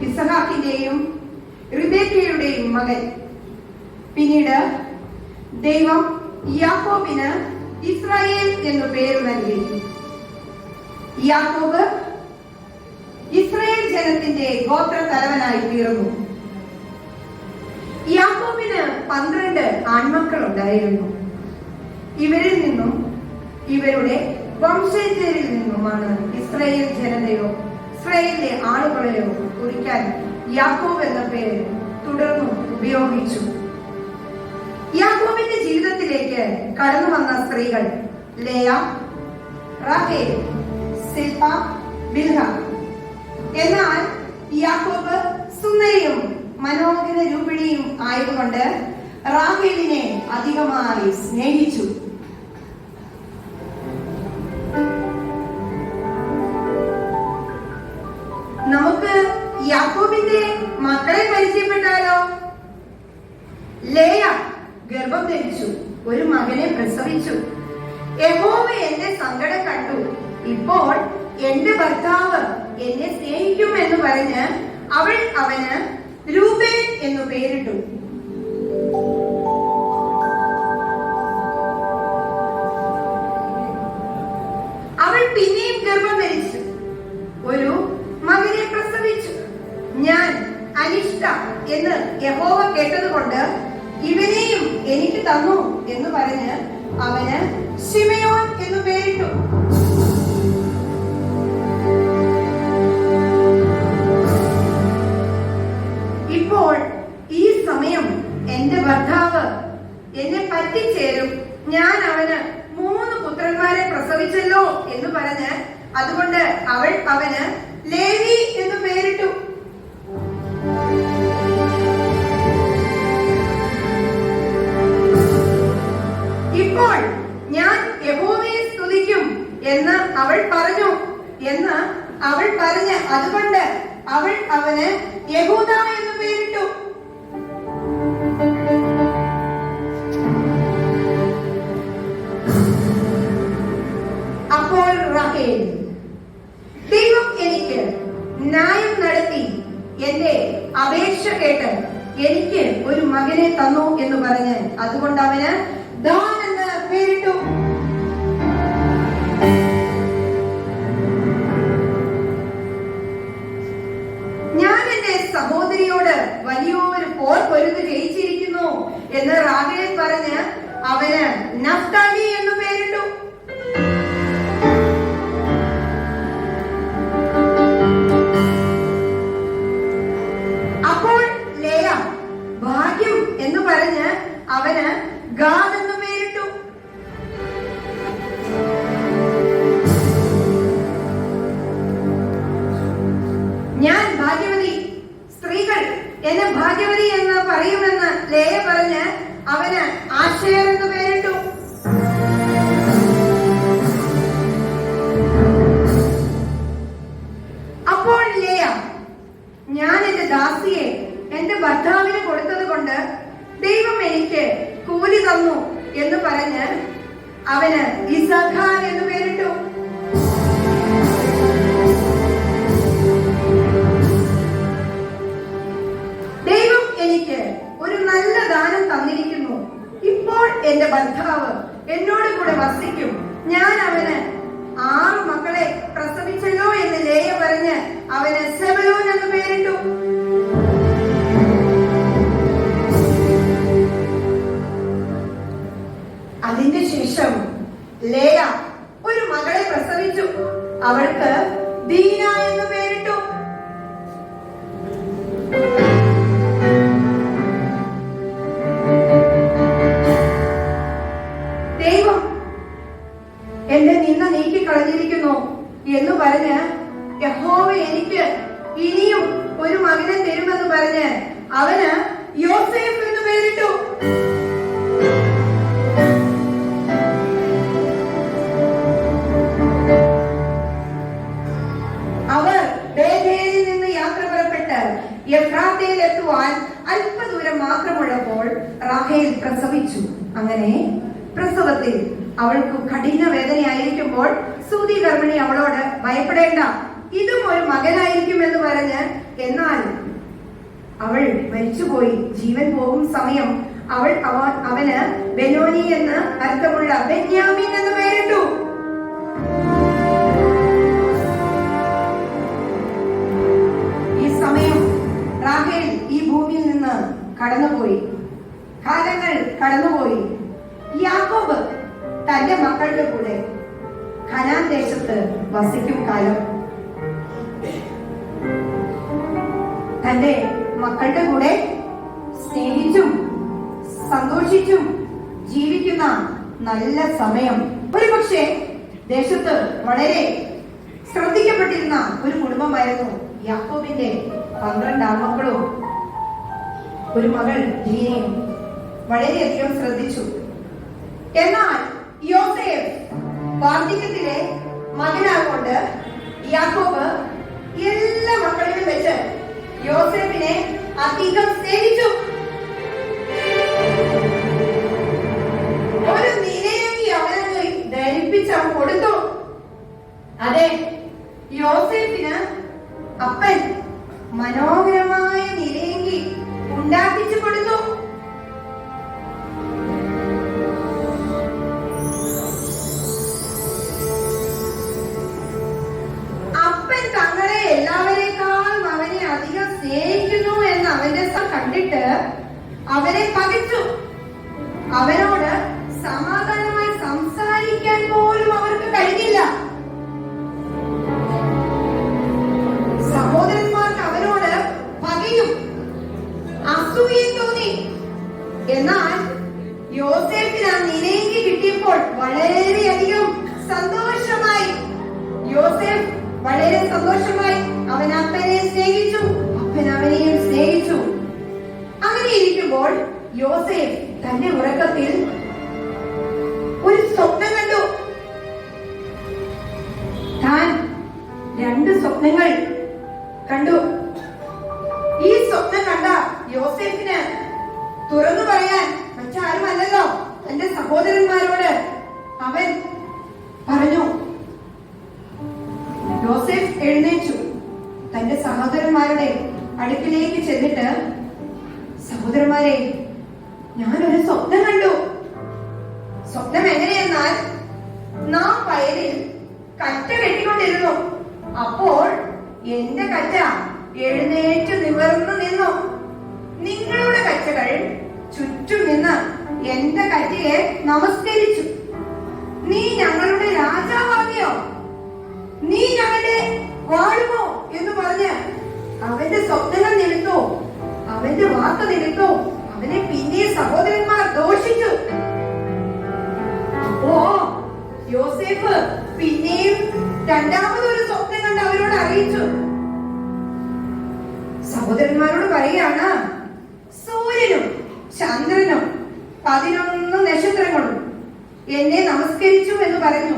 ഇസഹാക്കിന്റെയും റിബേക്കയുടെയും മകൻ. പിന്നീട് ദൈവം യാക്കോബിന് ഇസ്രായേൽ എന്നു പേര് നൽകി. യാക്കോബ് ഇസ്രായേൽ ജനത്തിന്റെ ഗോത്ര തലവനായി തീർന്നു. യാക്കോബിന് 12 ആൺമക്കൾ ഉണ്ടായിരുന്നു. ഇവരിൽ നിന്നും ഇവരുടെ വംശജരിൽ നിന്നുമാണ് ഇസ്രായേൽ ജനതയോ ഇസ്രായേലിലെ ആളുകളെയോ കുറിക്കാൻ യാക്കോബ് എന്ന പേര് തുടർന്നു ഉപയോഗിച്ചു. യാക്കോബിന്റെ ജീവിതത്തിലേക്ക് കടന്നു വന്ന സ്ത്രീകൾ ലേയ, റാഹേൽ, സിൽപ, ബിൽഹ. എന്നാൽ യാക്കോബ് സുന്ദരിയും മനോഹര രൂപിണിയും ആയതുകൊണ്ട് റാഹേലിനെ അധികമായി സ്നേഹിച്ചു. നമുക്ക് യാക്കോബിന്റെ മക്കളെ പരിചയപ്പെട്ടാലോ? ലേയ ഗർഭം ധരിച്ചു, ഒരു മകനെ പ്രസവിച്ചു. യഹോവ എന്റെ സങ്കടം കണ്ടു, ഇപ്പോൾ എന്റെ ഭർത്താവ് എന്നെ സ്നേഹിക്കും എന്ന് പറഞ്ഞ് അവൾ അവന് രൂബേൻ എന്നു പേരിട്ടു. അവൾ പിന്നെയും ഗർഭം ധരിച്ചു, ഒരു മകനെ പ്രസവിച്ചു. ഞാൻ അനിഷ്ട എന്ന് യഹോവ കേട്ടതുകൊണ്ട് ഇവനെയും എനിക്ക് തന്നു എന്ന് പറഞ്ഞ് അവന് ശിമയോൻ എന്നു പേരിട്ടു. ഇപ്പോൾ ഈ സമയം എന്റെ ഭർത്താവ് എന്നെ പറ്റിച്ചേരും, ഞാൻ അവന് 3 പുത്രന്മാരെ പ്രസവിച്ചല്ലോ എന്ന് പറഞ്ഞ് അതുകൊണ്ട് അവൾ അവന് ലേവി എന്ന് പേരിട്ടു. ഇപ്പോൾ ഞാൻ യഹോവയെ സ്തുതിക്കും എന്ന് അവൾ പറഞ്ഞു അതുകൊണ്ട് അവൾ അവന് യഹൂദ എന്ന് പേരിട്ടു. അപ്പോൾ റാഹേൽ, ദൈവം എനിക്ക് ന്യായം നടത്തി എന്റെ അപേക്ഷ കേട്ട് എനിക്ക് ഒരു മകനെ തന്നു എന്ന് പറഞ്ഞ് അതുകൊണ്ട് അവന് ദാൻ എന്ന് പേരിട്ടു. ഞാൻ എന്റെ സഹോദരിയോട് വലിയൊരു പോർ പൊരുത് ജയിച്ചിരിക്കുന്നു എന്ന് റാഹേൽ പറഞ്ഞ് അവന് നഫ്താലി എന്ന് പേരിട്ടു. അപ്പോൾ ലേയ ഭാഗ്യം എന്ന് പറഞ്ഞ് അവന് ഗാദ് എന്ന് പേരിട്ടു. ഞാൻ ഭാഗ്യവതി, സ്ത്രീകൾ എന്നെ ഭാഗ്യവതി എന്ന് പറയുമെന്ന് ലേയ പറഞ്ഞ് അവന് ആശേർ എന്ന് പേരിട്ടു. അപ്പോൾ ലേയ, ഞാൻ എന്റെ ദാസിയെ എന്റെ ഭർത്താവിന് കൊടുത്തത് കൊണ്ട് ദൈവം എനിക്ക് കൂലി തന്നു എന്ന് പറഞ്ഞ് അവന് ഇസഖാർ എന്ന് പേരിട്ടു. ദൈവം എനിക്ക് ഒരു നല്ല ദാനം തന്നിരിക്കുന്നു, ഇപ്പോൾ എന്റെ ഭർത്താവ് എന്നോട് കൂടെ വസിക്കും, ഞാൻ അവന് 6 മക്കളെ പ്രസവിച്ചല്ലോ എന്ന് ലേയ പറഞ്ഞ് അവന് സെബലോൻ എന്ന് പേരിട്ടു. അതിന്റെ ശേഷം ലേയ ഒരു മകളെ പ്രസവിച്ചു, അവൾക്ക് ദീന എന്ന് പേരിട്ടു. ദൈവം എന്റെ നിന്ന നീക്കിക്കളഞ്ഞിരിക്കുന്നു എന്ന് പറഞ്ഞ് യഹോവ എനിക്ക് ഇനിയും ഒരു മകനെ തരുമെന്ന് പറഞ്ഞ് അവന് യോസേഫ് എന്ന് പേരിട്ടു. അവർ ബേഥേലിൽ നിന്ന് യാത്ര പുറപ്പെട്ട് എഫ്രാത്തയിൽ എത്തുവാൻ അല്പദൂരം മാത്രമുള്ളപ്പോൾ റാഹേൽ പ്രസവിച്ചു. അങ്ങനെ പ്രസവത്തിൽ അവൾക്ക് കഠിന വേദനയായിരിക്കുമ്പോൾ സൂതി ഗർഭിണി അവളോട് ഭയപ്പെടേണ്ട, ഇതും ഒരു മകനായിരിക്കും എന്ന് പറഞ്ഞ്, എന്നാൽ അവൾ മരിച്ചുപോയി. ജീവൻ പോകും സമയം അവന് ബെനോനി എന്ന് അർത്ഥമുള്ള ബെന്യാമീൻ എന്ന് പേരിട്ടു. ഈ സമയം റാഹേൽ ഈ ഭൂമിയിൽ നിന്ന് കടന്നുപോയി. കാലങ്ങൾ കടന്നുപോയി. യാക്കോബ് തന്റെ മക്കളുടെ കൂടെ കനാൻ ദേശത്ത് വസിക്കും കാലം. തന്റെ മക്കളുടെ കൂടെ സ്നേഹിച്ചും സന്തോഷിച്ചും ജീവിക്കുന്ന നല്ല സമയം. ഒരുപക്ഷെ ദേശത്ത് വളരെ ശ്രദ്ധിക്കപ്പെട്ടിരുന്ന ഒരു കുടുംബമായിരുന്നു യാക്കോബിന്റെ 12 ആൺമക്കളും ഒരു മകൾ ദീനയും വളരെയധികം ശ്രദ്ധിച്ചു. എന്നാൽ യോസേഫ് വാർദ്ധക്യത്തിലെ മകനാകൊണ്ട് യാക്കോബ് എല്ലാ മക്കളിലും വെച്ച് യോസേഫിനെ അധികം സ്നേഹിച്ചു. ഒരു നിലയങ്കി അവനെ ധരിപ്പിച്ച് അവൻ കൊടുത്തു. അതെ, യോസേഫിന് അപ്പൻ മനോഹരമായ നിലയങ്കി ഉണ്ടാക്കിച്ചു കൊടുത്തു. അപ്പൻ തങ്ങളെ എല്ലാവരെക്കാളും അവനെ അധികം സ്നേഹിക്കുന്നു എന്ന് അവന്റെ കണ്ടിട്ട് അവനെ പകച്ചു. അവനോട് സമാധാനമായി സംസാരിക്കാൻ പോലും അവർക്ക് കഴിഞ്ഞില്ല. സഹോദരന്മാർക്ക് അവനോട് പകയും അസൂയയും തോന്നി. എന്നാൽ യോസേഫിന് ആ നിലയ്ക്ക് കിട്ടിയപ്പോൾ വളരെയധികം സന്തോഷമായി. യോസേഫ് വളരെ സന്തോഷമായി. അവൻ അപ്പനെ സ്നേഹിച്ചു, അപ്പൻ അവനെയും സ്നേഹിച്ചു. അങ്ങനെ ഇരിക്കുമ്പോൾ യോസേഫ് തന്റെ ഉറക്കത്തിൽ ഒരു സ്വപ്നം കണ്ടു. താൻ 2 സ്വപ്നങ്ങൾ കണ്ടു. ഈ സ്വപ്നം കണ്ട യോസേഫിന് തുറന്നു പറയാൻ മറ്റാരുമല്ലല്ലോ, തന്റെ സഹോദരന്മാരോട് അവൻ പറഞ്ഞു. യോസേഫ് എഴുന്നേറ്റു. തന്റെ സഹോദരന്മാരുടെ അടുക്കിലേക്ക് ചെന്നിട്ട്, സഹോദരന്മാരെ, ഞാനൊരു സ്വപ്നം കണ്ടു. സ്വപ്നം എങ്ങനെയെന്നാൽ, നാം വയലിൽ കറ്റ വെട്ടിക്കൊണ്ടിരുന്നു. അപ്പോൾ എന്റെ കറ്റ എഴുന്നേറ്റ് നിവർന്നു നിന്നു. നിങ്ങളുടെ കറ്റകൾ ചുറ്റും നിന്ന് എന്റെ കറ്റയെ നമസ്കരിച്ചു. നീ ഞങ്ങളുടെ രാജാവാകിയോ, നീ ഞങ്ങളുടെ വാഴുമോ എന്ന് പറഞ്ഞ് അവന്റെ സ്വപ്നങ്ങൾ നിമിത്തോ അവന്റെ വാക്ക് നിമിത്തോ അവനെ പിന്നെ സഹോദരന്മാർ ദോഷിച്ചു. അപ്പോ യോസേഫ് പിന്നെയും 2ാമതൊരു സ്വപ്നം കണ്ട് അവരോട് അറിയിച്ചു. സഹോദരന്മാരോട് പറയാണ്, സൂര്യനും ചന്ദ്രനും 11 നക്ഷത്രങ്ങളും എന്നെ നമസ്കരിച്ചു എന്ന് പറഞ്ഞു.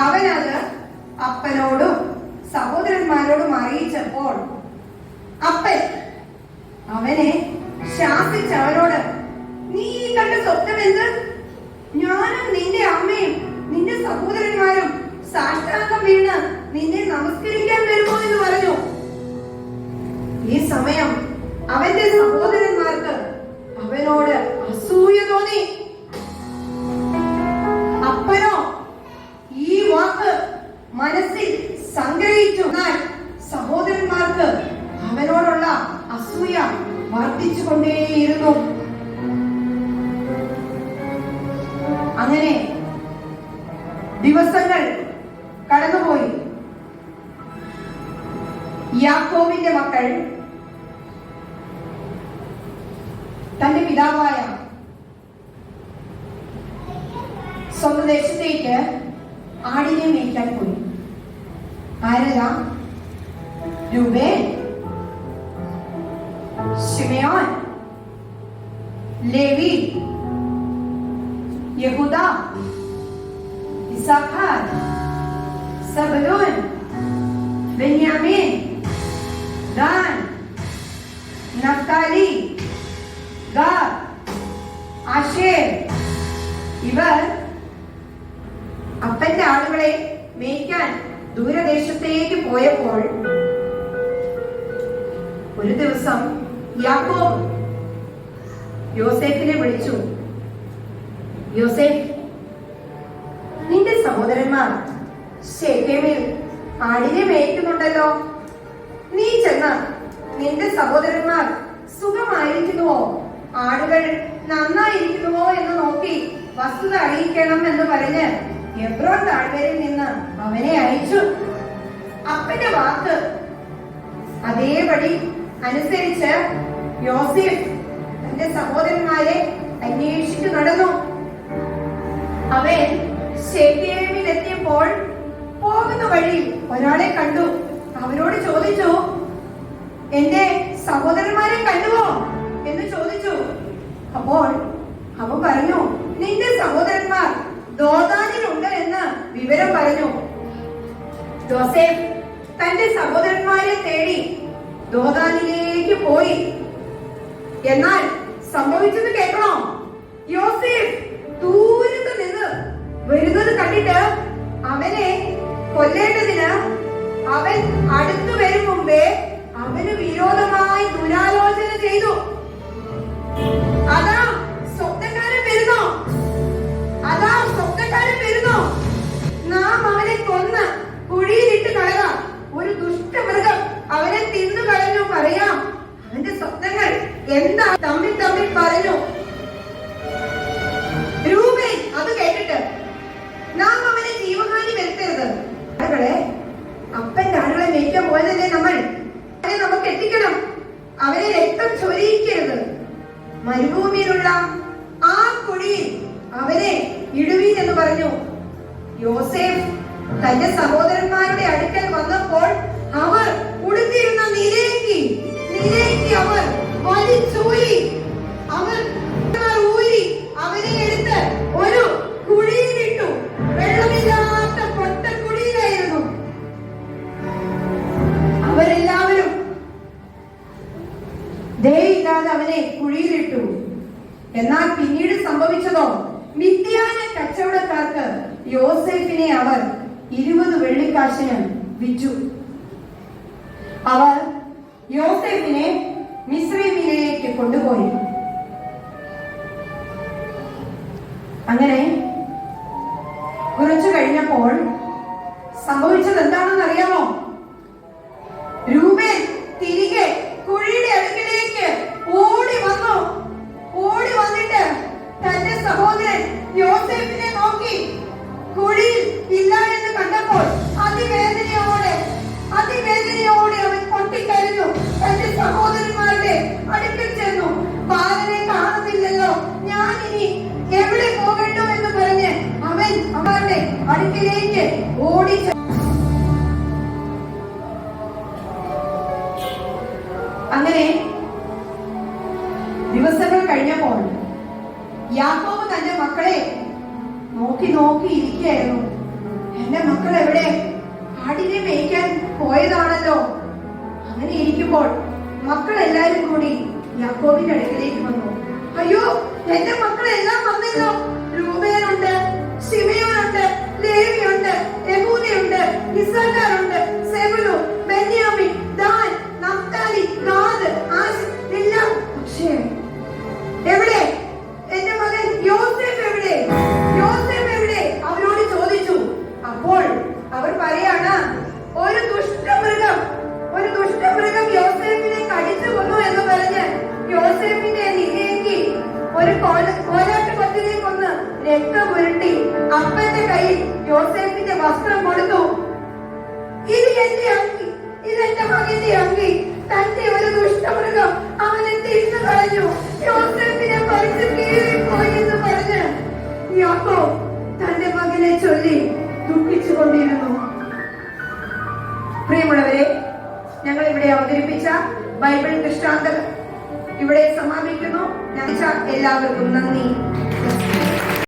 അവനത് അപ്പനോടും സഹോദരന്മാരോടും അറിയിച്ചപ്പോൾ അപ്പൻ അവനെ ശാസിച്ച് അവനോട്, നീ കണ്ട സ്വപ്നം എന്ത്? ഞാനും നിന്റെ അമ്മയും നിന്റെ സഹോദരന്മാരും സാഷ്ടാംഗം വീണ് നിന്നെ നമസ്കരിക്കാൻ വരുമോ എന്ന് പറഞ്ഞു. ഈ സമയം അവന്റെ സഹോദരന്മാർക്ക് അവനോട് അസൂയ തോന്നി. അപ്പനോ ഈ വാക്ക് മനസ്സിൽ സംഗ്രഹിച്ചു. എന്നാൽ സഹോദരന്മാർക്ക് അവനോടുള്ള അസൂയ വർദ്ധിച്ചുകൊണ്ടേയിരുന്നു. അങ്ങനെ ദിവസങ്ങൾ കടന്നുപോയി. യാക്കോബിന്റെ മക്കൾ തന്റെ പിതാവായ സ്വന്തം ദേശത്തേക്ക് ആടിനെ മേയ്ക്കാൻ പോയി. ആരെല്ലാം? രൂബേൻ, ശിമെയോൻ, ലേവി, യഹൂദ, ഇസ്സാഖാർ, സെബൂലൂൻ, ബെന്യാമീൻ, ദാൻ, നഫ്താലി, ഗാദ്, ആശേർ. ഇവർ അപ്പന്റെ ആളുകളെ മേയ്ക്കാൻ ദൂരദേശത്തേക്ക് പോയപ്പോൾ ഒരു ദിവസം യാക്കോബ് യോസേഫിനെ വിളിച്ചു. യോസേഫ്, നിന്റെ സഹോദരന്മാർ ശെഖേമിൽ ആടിനെ മേയ്ക്കുന്നുണ്ടല്ലോ. നീ ചെന്ന് നിന്റെ സഹോദരന്മാർ സുഖമായിരിക്കുന്നുവോ, ആടുകൾ നന്നായിരിക്കുന്നുവോ എന്ന് നോക്കി വസ്തുത അറിയിക്കണം എന്ന് പറഞ്ഞ് എബ്രോൻ താഴ്വരയിൽ നിന്ന് അവനെ അയച്ചു. അപ്പന്റെ വാക്ക് അതേപടി അനുസരിച്ച് യോസേഫ് തന്റെ സഹോദരന്മാരെ അന്വേഷിച്ചു നടന്നു. അവൻ ശെഖേമിലെത്തിയപ്പോൾ പോകുന്ന വഴി ഒരാളെ കണ്ടു. അവരോട് ചോദിച്ചു, എന്റെ സഹോദരന്മാരെ കണ്ടുവോ എന്ന് ചോദിച്ചു. അപ്പോൾ അവൻ പറഞ്ഞു, നിന്റെ സഹോദരന്മാർ ദോതാനിലുണ്ട് എന്ന് വിവരം പറഞ്ഞു. ജോസഫ് തന്റെ സഹോദരന്മാരെ തേടി ദോതാനിലേക്ക് പോയി. എന്നാൽ സംഭവിച്ചത് കേൾക്കണോ? യോസേഫ് ദൂരത്ത് നിന്ന് വരുന്നത് കണ്ടിട്ട് അവനെ കൊല്ലേണ്ടതിന് അവൻ അടുത്തു വരും മുമ്പേ അവന് വിരോധമായി ദുരാലോചന ചെയ്തു. അതാ സ്വപ്നക്കാരൻ വരുന്നു, അതാ സ്വപ്നക്കാരൻ വരുന്നു. നാം അവനെ കൊന്ന് കുഴിയിലിട്ട് കളക. ഒരു ദുഷ്ടമൃഗം അവനെ തിന്നു കളഞ്ഞു പറയാം. അവന്റെ സ്വപ്നങ്ങൾ എന്താ തമ്മിൽ തമ്മിൽ പറഞ്ഞു. രൂപേൻ അത് കേട്ടിട്ട്, നാം അവനെ ജീവഹാനി വരുത്തരുത്. അപ്പന്റെ ആളുകളെ മേയ്ക്കാൻ പോയതല്ലേ നമ്മൾ, അവനെ നമുക്ക് എത്തിക്കണം. അവനെ രക്തം ചൊരിയിക്കരുത്. മരുഭൂമിയിലുള്ള ആ കുഴിയിൽ അവനെ ഇടുവീൻ എന്ന് പറഞ്ഞു. യോസേഫ് തന്റെ സഹോദരന്മാരുടെ അടുക്കൽ വന്നപ്പോൾ അവർ ഉടുത്തിരുന്ന നിരേക്ക് അവർ വലിച്ചൂരി. അവർ ഊരി അവനെ എടുത്ത് ഒരു കുഴിയിലിട്ടു. വെള്ളമില്ലാത്ത പൊട്ടക്കുഴിയിലായിരുന്നു. അവരെല്ലാവരും ദയയില്ലാതെ അവനെ കുഴിയിലിട്ടു. എന്നാൽ പിന്നീട് സംഭവിച്ചതോ, മിദ്യാന കച്ചവടക്കാർക്ക് യോസേഫിനെ അവർ 20 വെള്ളിക്കാശിന് വിറ്റു. അവർ യോസേഫിനെ മിസ്രയീമിലേക്ക് കൊണ്ടുപോയി. അങ്ങനെ കുറച്ചു കഴിഞ്ഞപ്പോൾ സംഭവിച്ചത് എന്താണെന്ന് അറിയാമോ? രൂബേൻ തിരികെ കുഴിയുടെ അടുക്കിലേക്ക് ഓടി വന്നു. ഓടി വന്നിട്ട് തന്റെ സഹോദരൻ യോസേഫിനെ നോക്കി കുഴിയിൽ ഇല്ല എന്ന് കണ്ടപ്പോൾ അതിവേദനയോടെ അവൻ പൊട്ടിക്കരഞ്ഞു. തന്റെ സഹോദരന്മാരുടെ അടുക്കൽ ചെന്നു. ബാലനെ കാണുന്നില്ലല്ലോ, ഞാൻ ഇനി എവിടെ പോകണ്ടോ എന്ന് പറഞ്ഞ് അവൻ അവരുടെ അടുക്കിലേക്ക് ഓടി. അങ്ങനെ ദിവസങ്ങൾ കഴിഞ്ഞപ്പോൾ യാക്കോബ് തന്റെ മക്കളെ നോക്കി ഇരിക്കുകയായിരുന്നു. എന്റെ മക്കൾ എവിടെ? ആടിനെ മേയ്ക്കാൻ പോയതാണല്ലോ. അങ്ങനെ ഇരിക്കുമ്പോൾ മക്കൾ എല്ലാരും കൂടി യാക്കോബിന്റെ അടുക്കലേക്ക് വന്നു. അയ്യോ, എന്റെ മക്കളെല്ലാം വന്നല്ലോ. രൂബേനുണ്ട്, ശിമയോനുണ്ട്, ലേവിയുണ്ട്, യഹൂദയുണ്ട്, ഇസ്സാഖാറുണ്ട്, സെബൂലൂൻ, ബെന്യാമീൻ, ദാൻ, നഫ്താലി, ഗാദ്, ആശേർ എല്ലാം. പക്ഷേ എവിടെ എന്റെ മകൻ യോസേഫ് എവിടെ? യോസേഫ് എവിടെ? അവരോട് ചോദിച്ചു. അപ്പോൾ അവർ പറയാണ്, ഒരു ദുഷ്ടമൃഗം യോസേഫിനെ കടിച്ചു കൊന്നു എന്ന് പറഞ്ഞ് യോസേഫിന്റെ നിരേക്ക് ഒരു കോലാട്ട് പത്തിനെ കൊന്ന് രക്തം ഉരുട്ടി അപ്പന്റെ കയ്യിൽ യോസേഫിന്റെ വസ്ത്രം കൊടുത്തു. ഇത് എന്റെ അങ്കി, ഇതെന്റെ മകന്റെ അങ്കി. തന്റെ ഒരു ദുഷ്ടമൃഗം അവനെ തിരിച്ചു കളഞ്ഞു. യോസേഫിനെ പറിച്ചു കീറിപ്പോയി എന്ന് പറഞ്ഞ് യാക്കോബ് തന്റെ മകനെ ചൊല്ലി ദുഃഖിച്ചുകൊണ്ടിരുന്നു. പ്രിയമുള്ളവരെ, ഞങ്ങൾ ഇവിടെ അവതരിപ്പിച്ച ബൈബിൾ ദൃഷ്ടാന്തം ഇവിടെ സമാപിക്കുന്നു. എല്ലാവർക്കും നന്ദി.